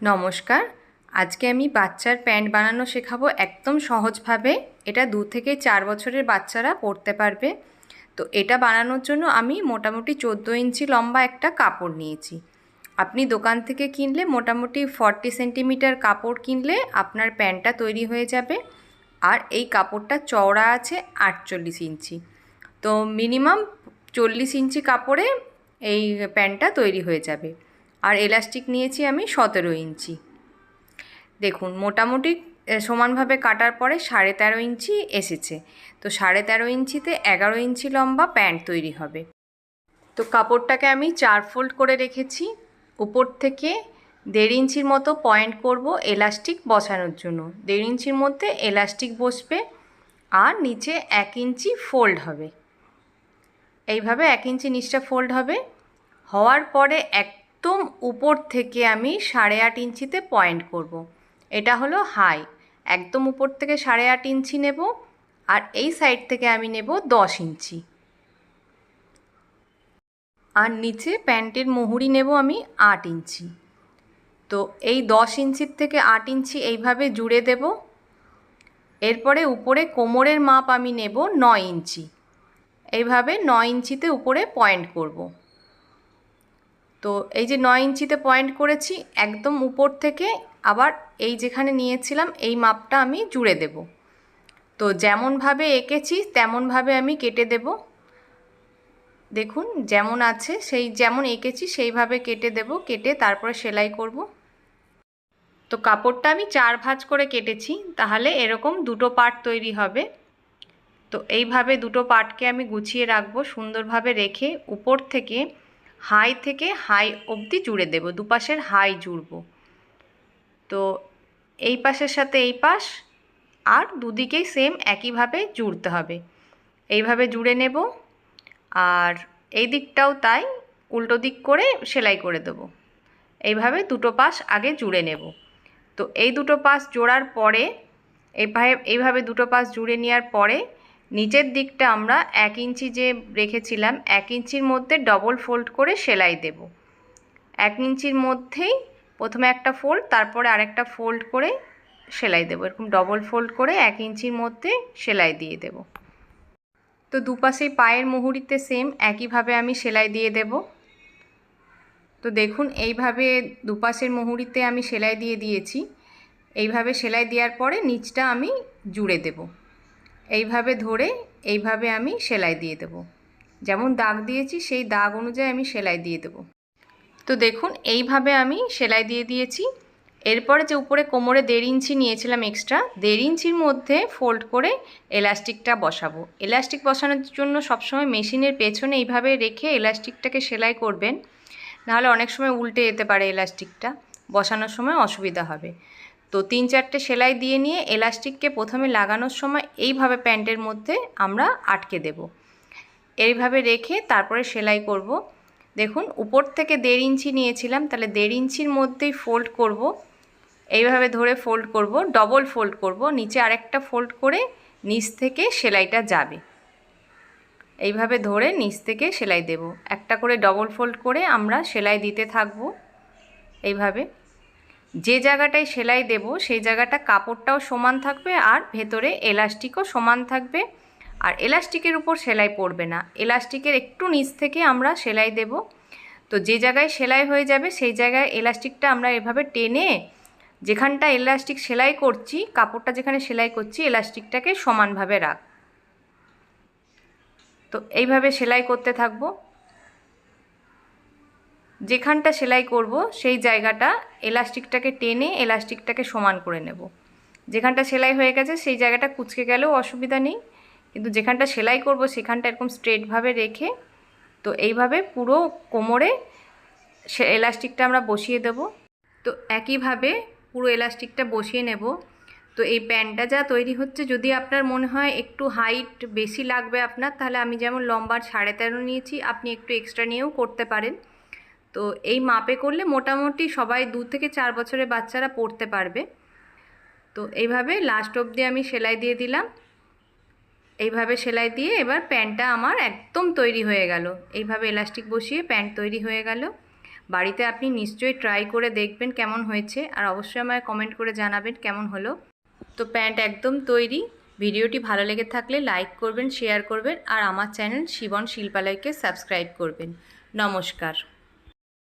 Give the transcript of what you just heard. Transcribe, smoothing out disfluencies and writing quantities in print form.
নমস্কার। আজকে আমি বাচ্চার প্যান্ট বানানো শেখাবো একদম সহজভাবে। এটা 2 থেকে 4 বছরের বাচ্চারা পরতে পারবে। তো এটা বানানোর জন্য আমি মোটামুটি 14 ইঞ্চি লম্বা একটা কাপড় নিয়েছি। আপনি দোকান থেকে কিনলে মোটামুটি 40 সেন্টিমিটার কাপড় কিনলে আপনার প্যান্টটা তৈরি হয়ে যাবে। আর এই কাপড়টা চওড়া আছে 48 ইঞ্চি। তো মিনিমাম 40 ইঞ্চি কাপড়ে এই প্যান্টটা তৈরি হয়ে যাবে। আর এলাস্টিক নিয়েছি আমি 17 ইঞ্চি। দেখুন মোটামুটি সমানভাবে কাটার পরে 13.5 ইঞ্চি এসেছে। তো 13.5 ইঞ্চিতে 11 ইঞ্চি লম্বা প্যান্ট তৈরি হবে। তো কাপড়টাকে আমি 4 ফোল্ড করে রেখেছি। উপর থেকে 1.5 ইঞ্চির মতো পয়েন্ট করব এলাস্টিক বসানোর জন্য। 1.5 ইঞ্চির মধ্যে এলাস্টিক বসবে আর নিচে 1 ইঞ্চি ফোল্ড হবে। এইভাবে 1 ইঞ্চি নিচটা ফোল্ড হবে। হওয়ার পরে একদম উপর থেকে আমি 8.5 ইঞ্চিতে পয়েন্ট করব। এটা হলো হাই। একদম উপর থেকে 8.5 ইঞ্চি নেব আর এই সাইড থেকে আমি নেব 10 ইঞ্চি। আর নিচে প্যান্টের মুহুরি নেব আমি 8 ইঞ্চি। তো এই 10 ইঞ্চির থেকে 8 ইঞ্চি এইভাবে জুড়ে দেব। এরপরে উপরে কোমরের মাপ আমি নেব 9 ইঞ্চি। এইভাবে 9 ইঞ্চিতে উপরে পয়েন্ট করব। তো এই যে 9 ইঞ্চিতে পয়েন্ট করেছি, একদম উপর থেকে আবার এই যেখানে নিয়েছিলাম এই মাপটা আমি জুড়ে দেব। তো যেমনভাবে এঁকেছি তেমনভাবে আমি কেটে দেব। দেখুন যেমন আছে সেই যেমন এঁকেছি সেইভাবে কেটে দেব। কেটে তারপরে সেলাই করব। তো কাপড়টা আমি 4 ভাঁজ করে কেটেছি, তাহলে এরকম দুটো পার্ট তৈরি হবে। তো এইভাবে দুটো পার্টকে আমি গুছিয়ে রাখবো সুন্দরভাবে রেখে উপর থেকে হাই অবধি জুড়ে দেব। দুপাশের হাই জুড়ব। তো এই পাশের সাথে এই পাশ আর দুদিকেই সেম একইভাবে জুড়তে হবে। এইভাবে জুড়ে নেব আর এই দিকটাও তাই, উল্টো দিক করে সেলাই করে দেব। এইভাবে দুটো পাশ আগে জুড়ে নেব। তো এই দুটো পাশ জোড়ার পরে এইভাবে দুটো পাশ জুড়ে নেওয়ার পরে নিচের দিকটা আমরা 1 ইঞ্চি যে রেখেছিলাম 1 ইঞ্চির মধ্যে ডবল ফোল্ড করে সেলাই দেব। 1 ইঞ্চির মধ্যেই প্রথমে একটা ফোল্ড, তারপরে আরেকটা ফোল্ড করে সেলাই দেব। এরকম ডবল ফোল্ড করে 1 ইঞ্চির মধ্যে সেলাই দিয়ে দেব। তো দুপাশেই পায়ের মুহুরিতে সেম একইভাবে আমি সেলাই দিয়ে দেব। তো দেখুন এইভাবে দুপাশের মুহুরিতে আমি সেলাই দিয়ে দিয়েছি। এইভাবে সেলাই দেওয়ার পরে নিচটা আমি জুড়ে দেব। এইভাবে ধরে এইভাবে আমি সেলাই দিয়ে দেব। যেমন দাগ দিয়েছি সেই দাগ অনুযায়ী আমি সেলাই দিয়ে দেব। তো দেখুন এইভাবে আমি সেলাই দিয়ে দিয়েছি। এরপরে যে উপরে কোমরে 1.5 ইঞ্চি নিয়েছিলাম এক্সট্রা, 1.5 ইঞ্চির মধ্যে ফোল্ড করে এলাস্টিকটা বসাবো। এলাস্টিক বসানোর জন্য সবসময় মেশিনের পেছনে এইভাবে রেখে এলাস্টিকটাকে সেলাই করবেন, নাহলে অনেক সময় উল্টে যেতে পারে এলাস্টিকটা, বসানোর সময় অসুবিধা হবে। তো 3-4টে সেলাই দিয়ে নিয়ে এলাস্টিককে প্রথমে লাগানোর সময় এইভাবে প্যান্টের মধ্যে আমরা আটকে দেব। এইভাবে রেখে তারপরে সেলাই করব। দেখুন উপর থেকে 1.5 ইঞ্চি নিয়েছিলাম, তাহলে 1.5 ইঞ্চির মধ্যেই ফোল্ড করব। এইভাবে ধরে ফোল্ড করব, ডবল ফোল্ড করব, নিচে আরেকটা ফোল্ড করে নিচ থেকে সেলাইটা যাবে। এইভাবে ধরে নিচ থেকে সেলাই দেব। একটা করে ডবল ফোল্ড করে আমরা সেলাই দিতে থাকব। এইভাবে যে জায়গাটায় সেলাই দেব সেই জায়গাটা কাপড়টাও সমান থাকবে আর ভেতরে এলাস্টিকও সমান থাকবে। আর এলাস্টিকের উপর সেলাই পড়বে না, এলাস্টিকের একটু নিচ থেকে আমরা সেলাই দেব। তো যে জায়গায় সেলাই হয়ে যাবে সেই জায়গায় এলাস্টিকটা আমরা এভাবে টেনে, যেখানটা এলাস্টিক সেলাই করছি কাপড়টা যেখানে সেলাই করছি এলাস্টিকটাকে সমানভাবে রাখ। তো এইভাবে সেলাই করতে থাকব। যেখানটা সেলাই করব সেই জায়গাটা এলাস্টিকটাকে টেনে এলাস্টিকটাকে সমান করে নেব। যেখানটা সেলাই হয়ে গেছে সেই জায়গাটা কুঁচকে গেলেও অসুবিধা নেই, কিন্তু যেখানটা সেলাই করব সেখানটা এরকম স্ট্রেটভাবে রেখে তো এইভাবে পুরো কোমরে এলাস্টিকটা আমরা বসিয়ে দেব। তো একইভাবে পুরো এলাস্টিকটা বসিয়ে নেব। তো এই প্যান্টটা যা তৈরি হচ্ছে, যদি আপনার মনে হয় একটু হাইট বেশি লাগবে আপনার, তাহলে আমি যেমন লম্বার 13.5 নিয়েছি, আপনি একটু এক্সট্রা নিয়েও করতে পারেন। তো এই মাপে করলে মোটামুটি সবাই 2 থেকে 4 বছরের বাচ্চারা পরতে পারবে। তো এইভাবে লাস্ট অবধি আমি সেলাই দিয়ে দিলাম। এইভাবে সেলাই দিয়ে এবার প্যান্টটা আমার একদম তৈরি হয়ে গেল। এইভাবে এলাস্টিক বসিয়ে প্যান্ট তৈরি হয়ে গেল। বাড়িতে আপনি নিশ্চয়ই ট্রাই করে দেখবেন কেমন হয়েছে, আর অবশ্যই আমায় কমেন্ট করে জানাবেন কেমন হলো। তো প্যান্ট একদম তৈরি। ভিডিওটি ভালো লেগে থাকলে লাইক করবেন, শেয়ার করবেন, আর আমার চ্যানেল শিবন শিল্পালয়কে সাবস্ক্রাইব করবেন। নমস্কার।